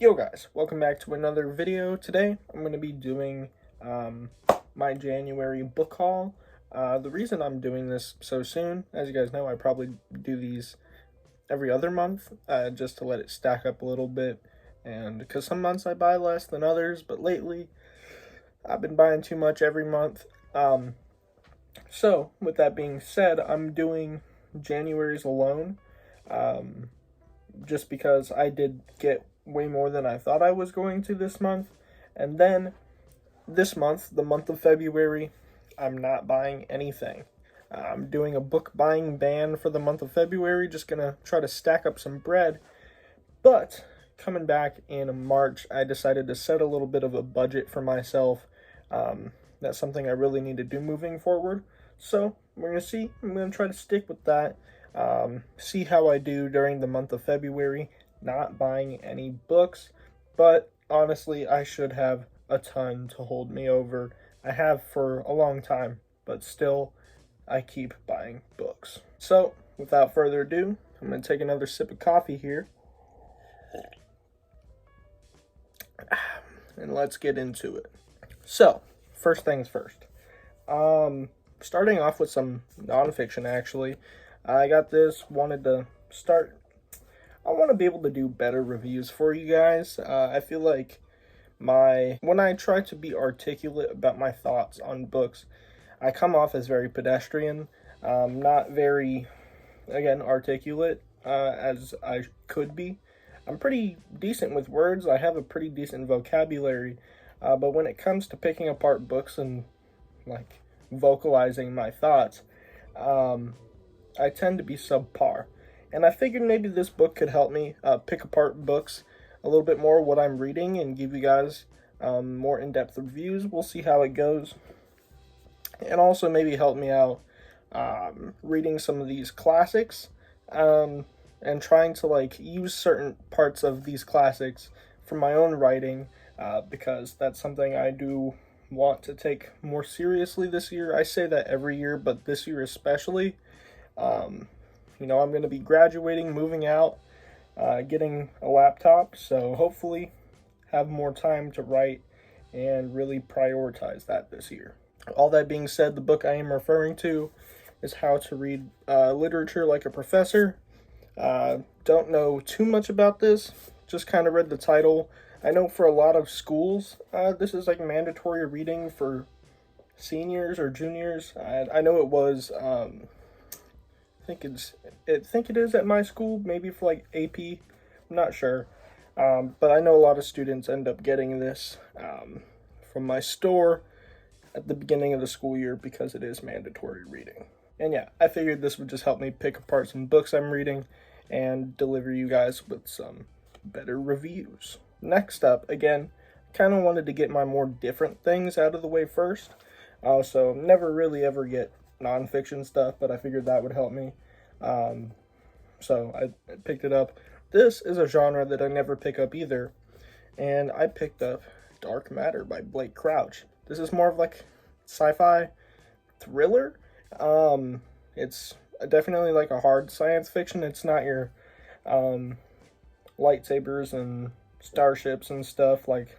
Yo guys, welcome back to another video. Today I'm going to be doing my January book haul. The reason I'm doing this so soon, as you guys know, I probably do these every other month just to let it stack up a little bit, and because some months I buy less than others, but lately I've been buying too much every month. So with that being said, I'm doing January's alone just because I did get way more than I thought I was going to this month. And then this month, the month of February, I'm not buying anything. I'm doing a book buying ban for the month of February, just gonna try to stack up some bread. But coming back in March, I decided to set a little bit of a budget for myself. That's something I really need to do moving forward. So we're gonna see. I'm gonna try to stick with that. See how I do during the month of February, not buying any books, but honestly, I should have a ton to hold me over. I have for a long time, but still, I keep buying books. So, without further ado, I'm going to take another sip of coffee here, and let's get into it. So, first things first. Starting off with some nonfiction, actually. I got this, I want to be able to do better reviews for you guys. I feel like when I try to be articulate about my thoughts on books, I come off as very pedestrian, not very, again, articulate as I could be. I'm pretty decent with words. I have a pretty decent vocabulary, but when it comes to picking apart books and like vocalizing my thoughts, I tend to be subpar. And I figured maybe this book could help me pick apart books a little bit more, what I'm reading, and give you guys more in-depth reviews. We'll see how it goes. And also maybe help me out reading some of these classics and trying to like use certain parts of these classics for my own writing because that's something I do want to take more seriously this year. I say that every year, but this year especially. I'm going to be graduating, moving out, getting a laptop, so hopefully have more time to write and really prioritize that this year. All that being said, the book I am referring to is How to Read Literature Like a Professor. Don't know too much about this, just kind of read the title. I know for a lot of schools, this is like mandatory reading for seniors or juniors. I know it was... I think it is at my school, maybe for like AP, I'm not sure. But I know a lot of students end up getting this from my store at the beginning of the school year because it is mandatory reading. And yeah, I figured this would just help me pick apart some books I'm reading and deliver you guys with some better reviews. Next up, again, kind of wanted to get my more different things out of the way first. So never really ever get nonfiction stuff, but I figured that would help me. So I picked it up. This is a genre that I never pick up either, and I picked up Dark Matter by Blake Crouch. This is more of like sci-fi thriller. It's definitely like a hard science fiction. It's not your lightsabers and starships and stuff like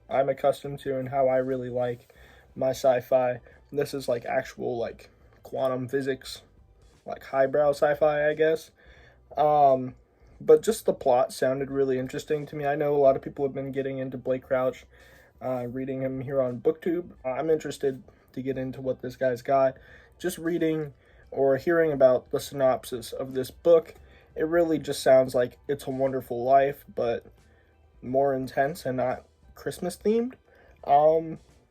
I'm accustomed to and how I really like my sci-fi. This is like actual like quantum physics, like highbrow sci-fi, I guess. But just the plot sounded really interesting to me. I know a lot of people have been getting into Blake Crouch, reading him here on BookTube. I'm interested to get into what this guy's got. Just reading or hearing about the synopsis of this book, it really just sounds like It's a Wonderful Life, but more intense and not Christmas themed.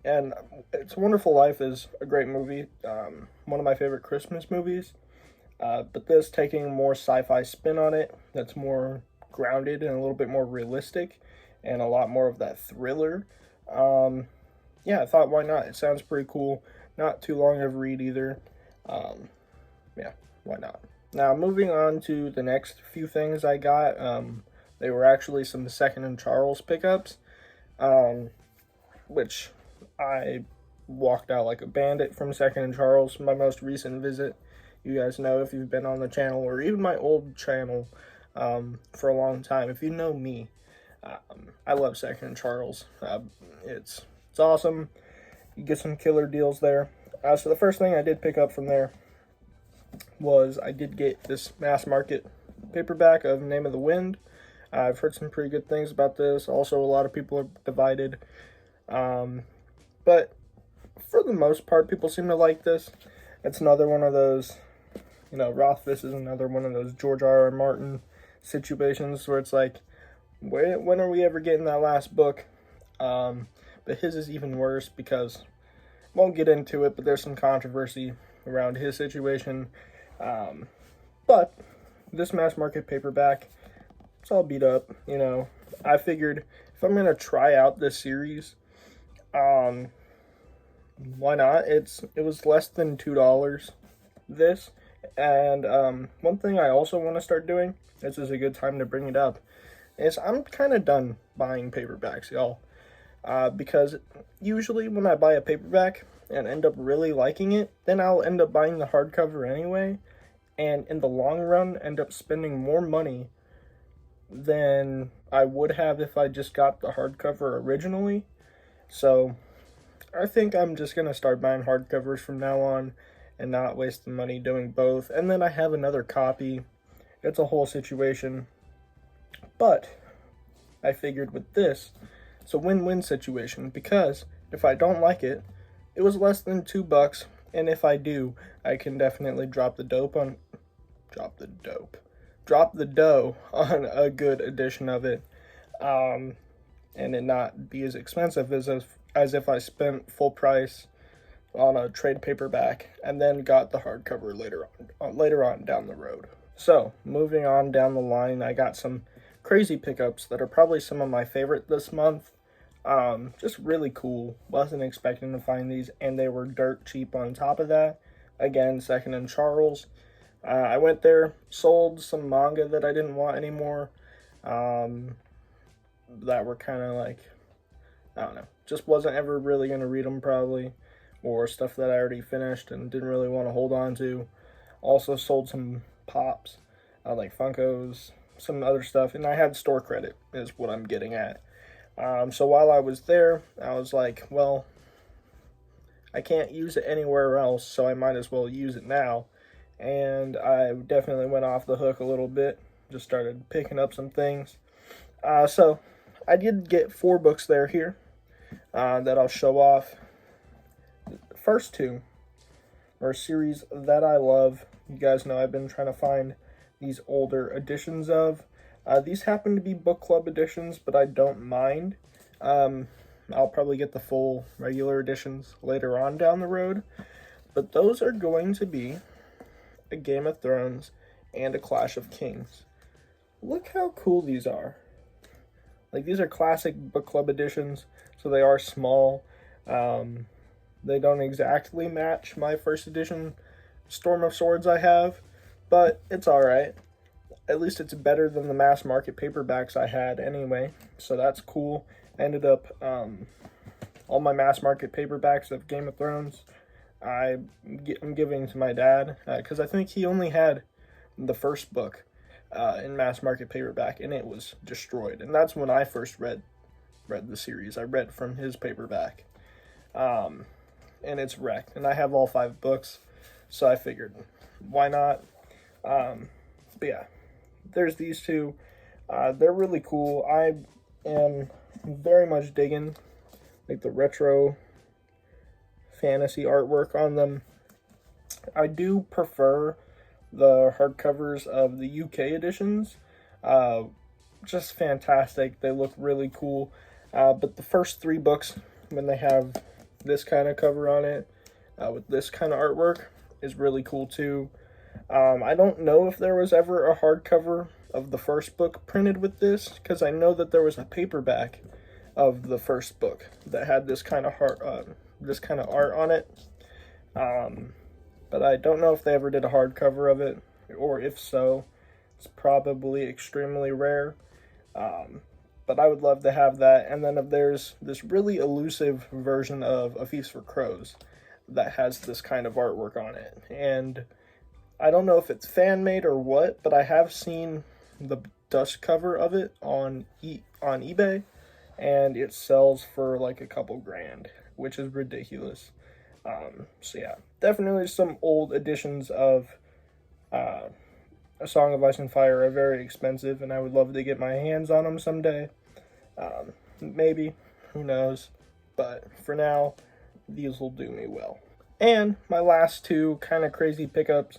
And It's a Wonderful Life is a great movie, one of my favorite Christmas movies, but this taking a more sci-fi spin on it that's more grounded and a little bit more realistic and a lot more of that thriller. Yeah, I thought why not? It sounds pretty cool, not too long of a read either. Yeah, why not? Now, moving on to the next few things I got, they were actually some Second and Charles pickups, which... I walked out like a bandit from Second and Charles, my most recent visit. You guys know if you've been on the channel or even my old channel for a long time. If you know me, I love Second and Charles. It's awesome. You get some killer deals there. So the first thing I did pick up from there was I did get this mass market paperback of Name of the Wind. I've heard some pretty good things about this. Also, a lot of people are divided. But for the most part, people seem to like this. It's another one of those, Rothfuss is another one of those George R. R. Martin situations where it's like, when are we ever getting that last book? But his is even worse because, won't get into it, but there's some controversy around his situation. But this mass market paperback, it's all beat up, I figured if I'm going to try out this series, why not? It was less than $2, this. And one thing I also want to start doing, this is a good time to bring it up, is I'm kind of done buying paperbacks, y'all. Because usually when I buy a paperback and end up really liking it, then I'll end up buying the hardcover anyway, and in the long run end up spending more money than I would have if I just got the hardcover originally. So I think I'm just going to start buying hardcovers from now on and not waste the money doing both. And then I have another copy. It's a whole situation. But I figured with this, it's a win-win situation, because if I don't like it, it was less than $2, and if I do, I can definitely drop the dough on a good edition of it, and it not be as expensive as if I spent full price on a trade paperback and then got the hardcover later on down the road. So moving on down the line, I got some crazy pickups that are probably some of my favorite this month. Just really cool. Wasn't expecting to find these, and they were dirt cheap on top of that. Again, Second and Charles. I went there, sold some manga that I didn't want anymore, that were kind of like, I don't know, just wasn't ever really going to read them probably, or stuff that I already finished and didn't really want to hold on to. Also sold some pops, like Funkos, some other stuff, and I had store credit is what I'm getting at. So while I was there, I was like, well, I can't use it anywhere else, so I might as well use it now. And I definitely went off the hook a little bit, just started picking up some things. So I did get 4 books here that I'll show off. The first 2 are a series that I love. You guys know I've been trying to find these older editions of. These happen to be book club editions, but I don't mind. I'll probably get the full regular editions later on down the road. But those are going to be a Game of Thrones and a Clash of Kings. Look how cool these are. Like, these are classic book club editions, so they are small. They don't exactly match my first edition Storm of Swords I have, but it's alright. At least it's better than the mass market paperbacks I had anyway, so that's cool. I ended up, all my mass market paperbacks of Game of Thrones, I'm giving to my dad, because I think he only had the first book in mass market paperback, and it was destroyed. And that's when I first read the series. I read from his paperback, and it's wrecked. And I have all 5 books, so I figured, why not? But yeah, there's these 2. They're really cool. I am very much digging like the retro fantasy artwork on them. I do prefer the hardcovers of the UK editions. Just fantastic. They look really cool. But the first 3 books, when they have this kind of cover on it, with this kind of artwork, is really cool too. I don't know if there was ever a hardcover of the first book printed with this, because I know that there was a paperback of the first book that had this kind of art on it. But I don't know if they ever did a hardcover of it, or if so, it's probably extremely rare. But I would love to have that. And then if there's this really elusive version of A Feast for Crows that has this kind of artwork on it. And I don't know if it's fan-made or what, but I have seen the dust cover of it on on eBay, and it sells for like a couple grand, which is ridiculous. So yeah, definitely some old editions of uh, A Song of Ice and Fire are very expensive, and I would love to get my hands on them someday. Maybe, who knows? But for now, these will do me well. And my last two kind of crazy pickups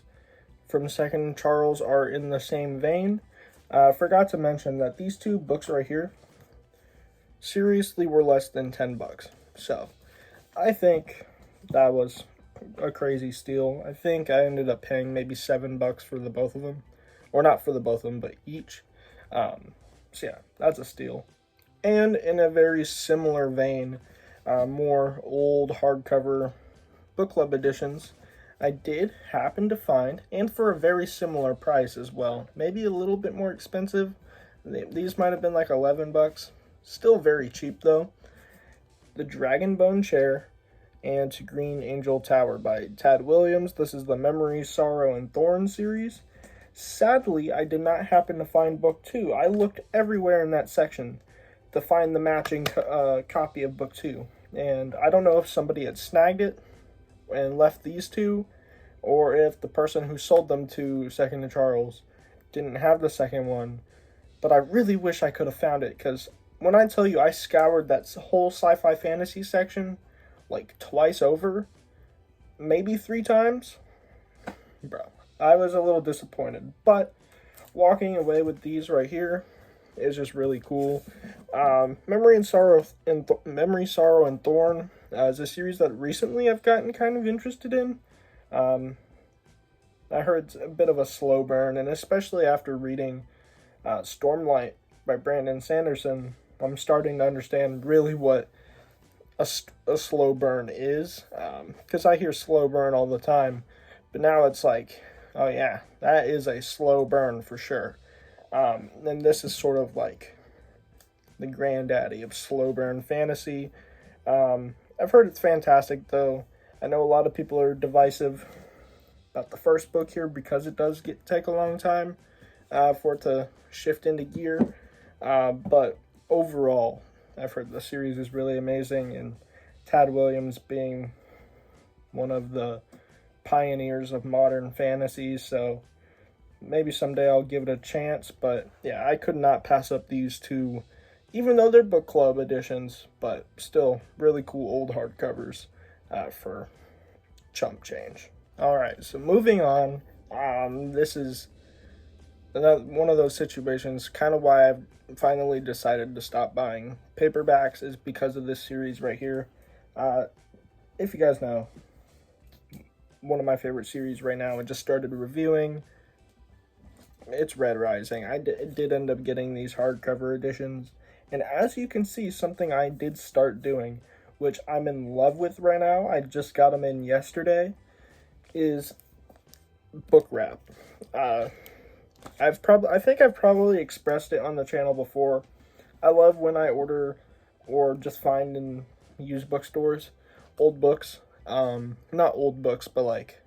from Second Charles are in the same vein. Forgot to mention that these two books right here seriously were less than $10. So I think that was a crazy steal. I think I ended up paying maybe $7 for the both of them, or not for the both of them, but each. So yeah, that's a steal. And in a very similar vein, more old hardcover book club editions, I did happen to find, and for a very similar price as well, maybe a little bit more expensive. These might have been like $11, still very cheap though. The Dragonbone Chair and To Green Angel Tower by Tad Williams. This is the Memory, Sorrow, and Thorn series. Sadly, I did not happen to find book 2. I looked everywhere in that section to find the matching copy of book 2. And I don't know if somebody had snagged it and left these two, or if the person who sold them to Second Charles didn't have the second one. But I really wish I could have found it, because when I tell you I scoured that whole sci-fi fantasy section like twice over, maybe 3 times, bro, I was a little disappointed. But walking away with these right here is just really cool. Memory, Sorrow, and Thorn is a series that recently I've gotten kind of interested in. I heard it's a bit of a slow burn, and especially after reading Stormlight by Brandon Sanderson, I'm starting to understand really what a slow burn is. Because I hear slow burn all the time, but now it's like, oh yeah, that is a slow burn for sure. And this is sort of like the granddaddy of slow burn fantasy. I've heard it's fantastic, though. I know a lot of people are divisive about the first book here because it does take a long time for it to shift into gear. But overall, I've heard the series is really amazing, and Tad Williams being one of the pioneers of modern fantasy, so maybe someday I'll give it a chance. But yeah, I could not pass up these two, even though they're book club editions, but still really cool old hardcovers for chump change. Alright, so moving on, this is one of those situations, kind of why I've finally decided to stop buying paperbacks, is because of this series right here. If you guys know, one of my favorite series right now, I just started reviewing, it's Red Rising. I did end up getting these hardcover editions, and as you can see, something I did start doing, which I'm in love with right now, I just got them in yesterday, is book wrap. I think I've probably expressed it on the channel before. I love when I order or just find in used bookstores old books. Not old books, but like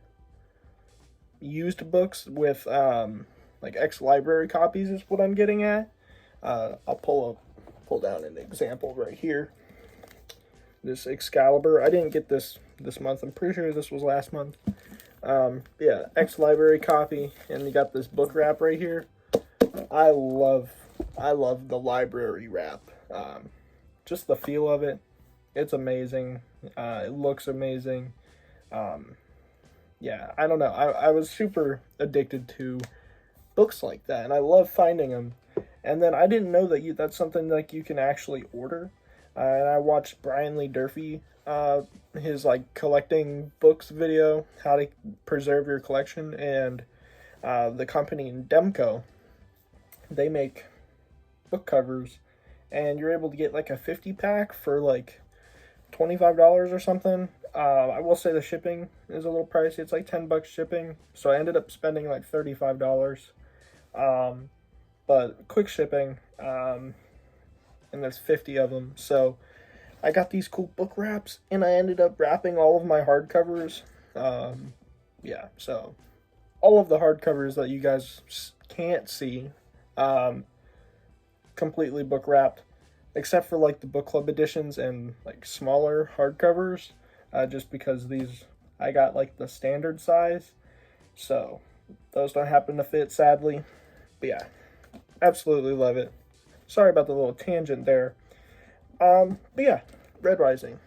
used books with like ex-library copies is what I'm getting at. I'll pull down an example right here. This Excalibur. I didn't get this month. I'm pretty sure this was last month. Yeah, ex-library copy, and you got this book wrap right here. I love the library wrap. Just the feel of it. It's amazing. It looks amazing. Yeah, I don't know. I was super addicted to books like that, and I love finding them. And then I didn't know that that's something like you can actually order. And I watched Brian Lee Durfee, his like collecting books video, how to preserve your collection, and the company Demco, they make book covers, and you're able to get like a 50-pack for like $25 or something. I will say the shipping is a little pricey. It's like $10 shipping, so I ended up spending like $35. But quick shipping, and there's 50 of them. So I got these cool book wraps, and I ended up wrapping all of my hardcovers. Yeah, so all of the hardcovers that you guys can't see, completely book wrapped, except for like the book club editions and like smaller hardcovers, just because these I got like the standard size, so those don't happen to fit, sadly. But yeah, absolutely love it. Sorry about the little tangent there. But yeah, Red Rising.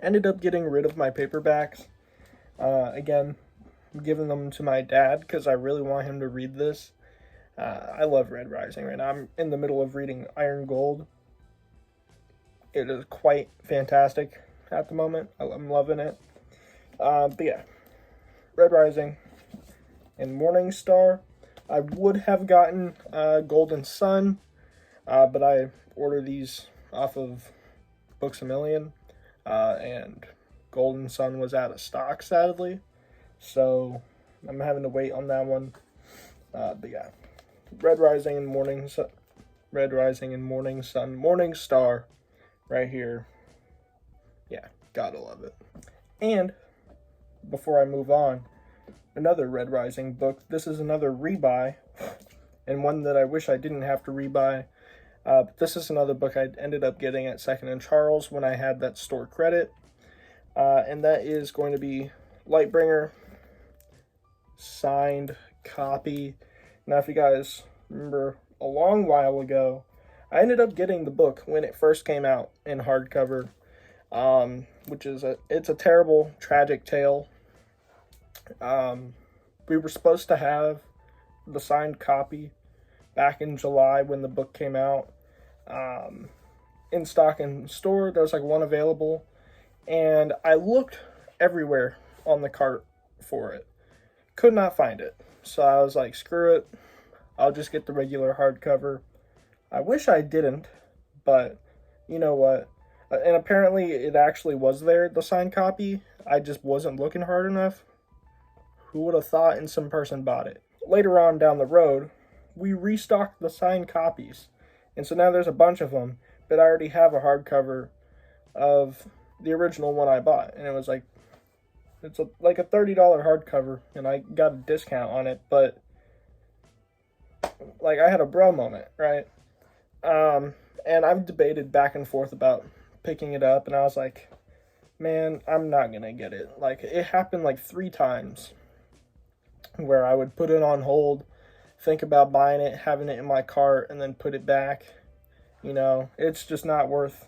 Ended up getting rid of my paperbacks. Again, giving them to my dad because I really want him to read this. I love Red Rising right now. I'm in the middle of reading Iron Gold. It is quite fantastic at the moment. I'm loving it. But yeah, Red Rising and Morning Star. I would have gotten Golden Sun, but I ordered these off of Books A Million, and Golden Sun was out of stock, sadly. So I'm having to wait on that one. But yeah, Red Rising and Morning Sun, Morning Star, right here. Yeah, gotta love it. And before I move on, another Red Rising book. This is another rebuy, and one that I wish I didn't have to rebuy. But this is another book I ended up getting at Second and Charles when I had that store credit. And that is going to be Lightbringer, signed copy. Now, if you guys remember a long while ago, I ended up getting the book when it first came out in hardcover, which is it's a terrible, tragic tale. We were supposed to have the signed copy back in July when the book came out, in stock in store. There was like one available, and I looked everywhere on the cart for it. Could not find it. So I was like, screw it. I'll just get the regular hardcover. I wish I didn't, but you know what? And apparently it actually was there, the signed copy. I just wasn't looking hard enough. Who would have thought? And some person bought it. Later on down the road, we restocked the signed copies. And so now there's a bunch of them, but I already have a hardcover of the original one I bought. And it was like, it's like a $30 hardcover, and I got a discount on it, but like I had a bro moment, right? And I've debated back and forth about picking it up, and I was like, man, I'm not gonna get it. Like, it happened like 3 times where I would put it on hold, think about buying it, having it in my cart, and then put it back. You know, it's just not worth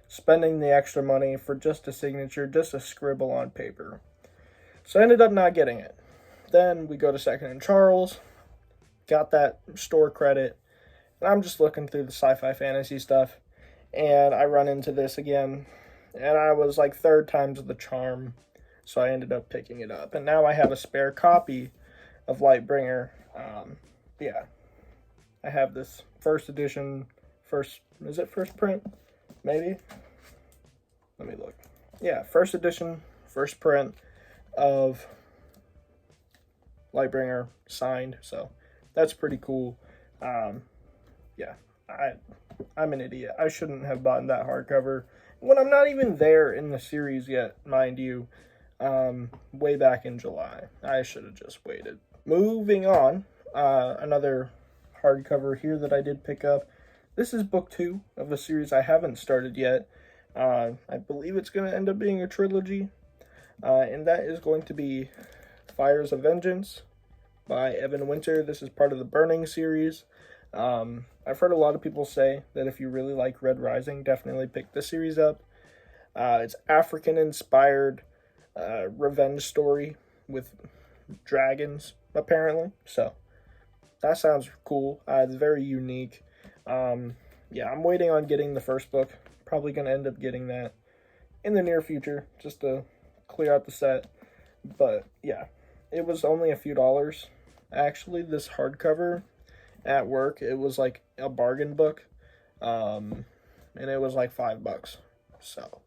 spending the extra money for just a signature, just a scribble on paper. So I ended up not getting it. Then we go to Second and Charles, got that store credit, and I'm just looking through the sci-fi fantasy stuff, and I run into this again, and I was like 3rd time's the charm, so I ended up picking it up. And now I have a spare copy of Lightbringer. Yeah, I have this first edition, first print? Maybe? Let me look. Yeah, first edition, first print of Lightbringer, signed, so that's pretty cool. Yeah, I'm an idiot. I shouldn't have bought that hardcover when I'm not even there in the series yet, mind you. Way back in July. I should have just waited. Moving on, another hardcover here that I did pick up. This is book 2 of a series I haven't started yet. I believe it's going to end up being a trilogy, and that is going to be Fires of Vengeance by Evan Winter. This is part of the Burning series. I've heard a lot of people say that if you really like Red Rising, definitely pick this series up. It's African-inspired revenge story with dragons, apparently. So that sounds cool. It's very unique. Yeah, I'm waiting on getting the first book. Probably going to end up getting that in the near future, just to clear out the set. But yeah, it was only a few dollars. Actually, this hardcover at work, it was like a bargain book, and it was like $5. So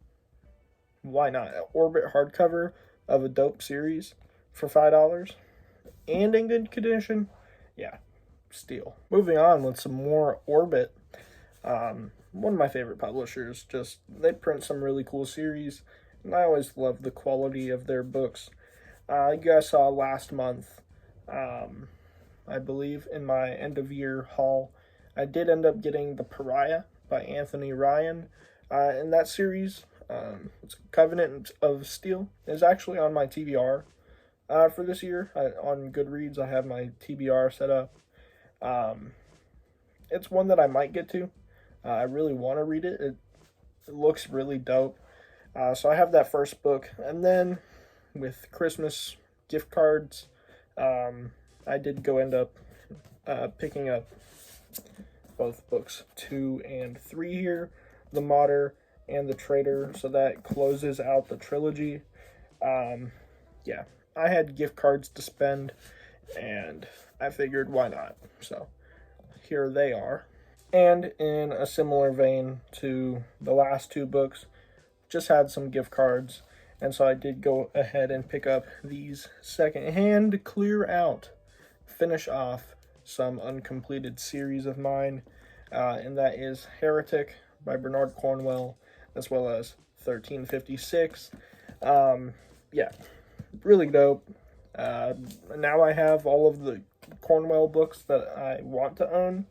why not? Orbit hardcover of a dope series for $5 and in good condition. Yeah, steal. Moving on with some more Orbit. One of my favorite publishers. Just, they print some really cool series, and I always love the quality of their books. You guys saw last month, I believe in my end of year haul, I did end up getting The Pariah by Anthony Ryan. In that series, it's Covenant of Steel, is actually on my TBR for this year. On Goodreads, I have my TBR set up. It's one that I might get to. I really want to read it. It looks really dope. So I have that first book. And then with Christmas gift cards, I did go end up picking up both books 2 and 3 here, The Martyr and The Traitor. So that closes out the trilogy. Yeah, I had gift cards to spend, and I figured why not. So here they are. And in a similar vein to the last 2 books, just had some gift cards, and so I did go ahead and pick up these secondhand to clear out, finish off some uncompleted series of mine, and that is Heretic by Bernard Cornwell, as well as 1356. Yeah, really dope. Now I have all of the Cornwell books that I want to own.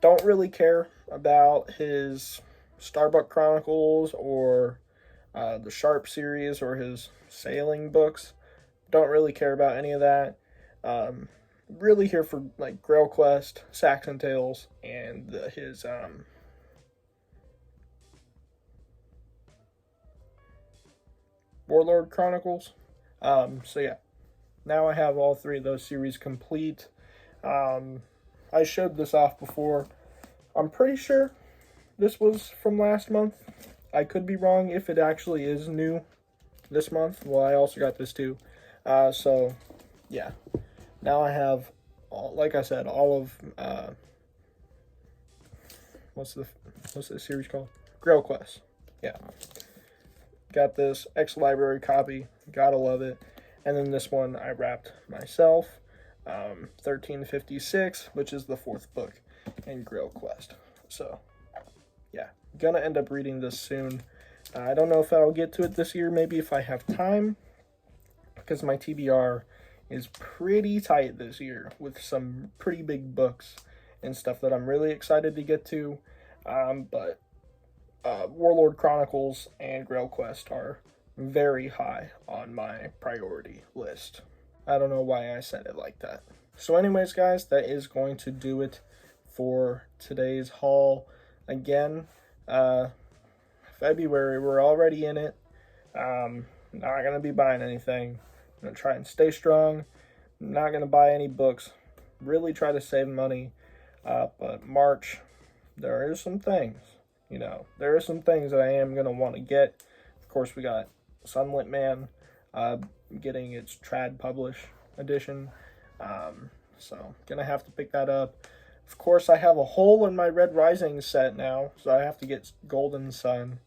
Don't really care about his Starbuck Chronicles or the Sharp series or his sailing books. Don't really care about any of that. Really here for like Grail Quest, Saxon Tales, and his Warlord Chronicles. So yeah, now I have all 3 of those series complete. I showed this off before. I'm pretty sure this was from last month. I could be wrong if it actually is new this month. Well, I also got this too. So yeah, now I have, like I said, all of what's the series called? Grail Quest. Yeah, got this ex-library copy. Gotta love it. And then this one I wrapped myself. 1356, which is the 4th book in Grail Quest. So yeah, gonna end up reading this soon. I don't know if I'll get to it this year, maybe if I have time, because my TBR is pretty tight this year with some pretty big books and stuff that I'm really excited to get to. But Warlord Chronicles and Grail Quest are very high on my priority list. I don't know why I said it like that. So anyways, guys, that is going to do it for today's haul. Again, February, we're already in it. Not going to be buying anything. I'm going to try and stay strong. I'm not going to buy any books. Really try to save money. But March, there are some things, there are some things that I am going to want to get. Of course, we got Sunlit Man getting its trad publish edition. So gonna have to pick that up. Of course, I have a hole in my Red Rising set now, so I have to get Golden Sun.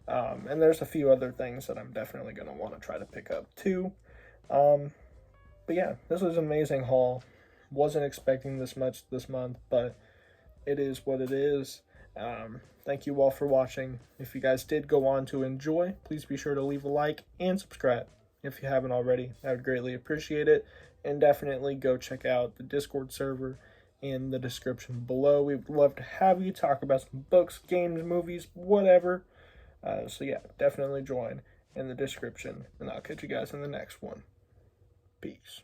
And there's a few other things that I'm definitely gonna want to try to pick up too. But yeah, this was an amazing haul. Wasn't expecting this much this month, but it is what it is. Thank you all for watching. If you guys did go on to enjoy, please be sure to leave a like and subscribe if you haven't already. I would greatly appreciate it. And definitely go check out the Discord server in the description below. We would love to have you talk about some books, games, movies, whatever. So yeah, definitely join in the description. And I'll catch you guys in the next one. Peace.